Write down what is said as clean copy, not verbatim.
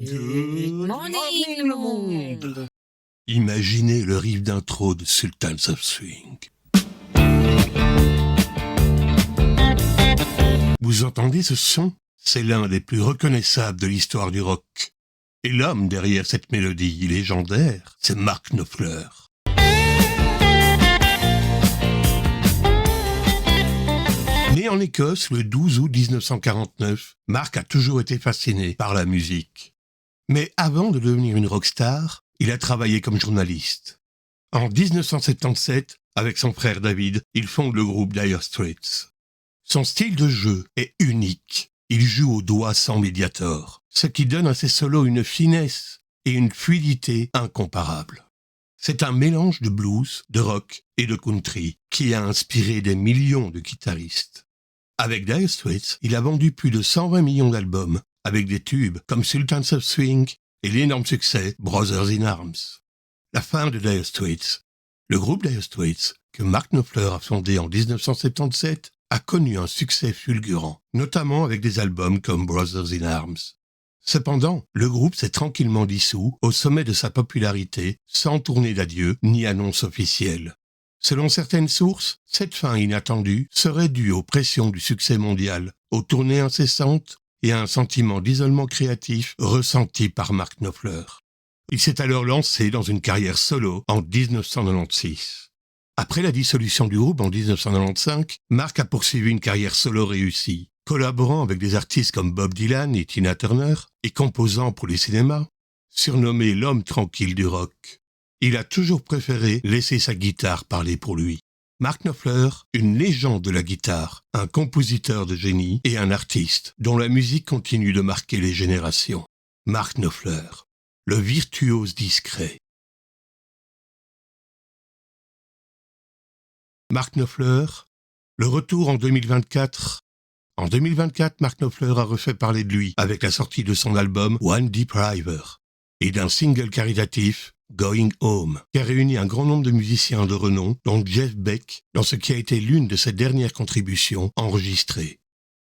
Good morning, le monde. Imaginez le riff d'intro de Sultans of Swing. Vous entendez ce son? C'est l'un des plus reconnaissables de l'histoire du rock. Et l'homme derrière cette mélodie légendaire, c'est Mark Knopfler. Né en Écosse le 12 août 1949, Mark a toujours été fasciné par la musique. Mais avant de devenir une rockstar, il a travaillé comme journaliste. En 1977, avec son frère David, il fonde le groupe Dire Straits. Son style de jeu est unique. Il joue au doigt sans médiator, ce qui donne à ses solos une finesse et une fluidité incomparables. C'est un mélange de blues, de rock et de country qui a inspiré des millions de guitaristes. Avec Dire Straits, il a vendu plus de 120 millions d'albums, avec des tubes comme Sultans of Swing et l'énorme succès Brothers in Arms. La fin de Dire Straits. Le groupe Dire Straits, que Mark Knopfler a fondé en 1977, a connu un succès fulgurant, notamment avec des albums comme Brothers in Arms. Cependant, le groupe s'est tranquillement dissous au sommet de sa popularité, sans tournée d'adieu ni annonce officielle. Selon certaines sources, cette fin inattendue serait due aux pressions du succès mondial, aux tournées incessantes et à un sentiment d'isolement créatif ressenti par Mark Knopfler. Il s'est alors lancé dans une carrière solo en 1996. Après la dissolution du groupe en 1995, Mark a poursuivi une carrière solo réussie, collaborant avec des artistes comme Bob Dylan et Tina Turner et composant pour les cinémas. Surnommé l'homme tranquille du rock, il a toujours préféré laisser sa guitare parler pour lui. Mark Knopfler, une légende de la guitare, un compositeur de génie et un artiste dont la musique continue de marquer les générations. Mark Knopfler, le virtuose discret. Mark Knopfler, le retour en 2024. En 2024, Mark Knopfler a refait parler de lui avec la sortie de son album One Deep River et d'un single caritatif, Going Home, qui a réuni un grand nombre de musiciens de renom, dont Jeff Beck, dans ce qui a été l'une de ses dernières contributions enregistrées.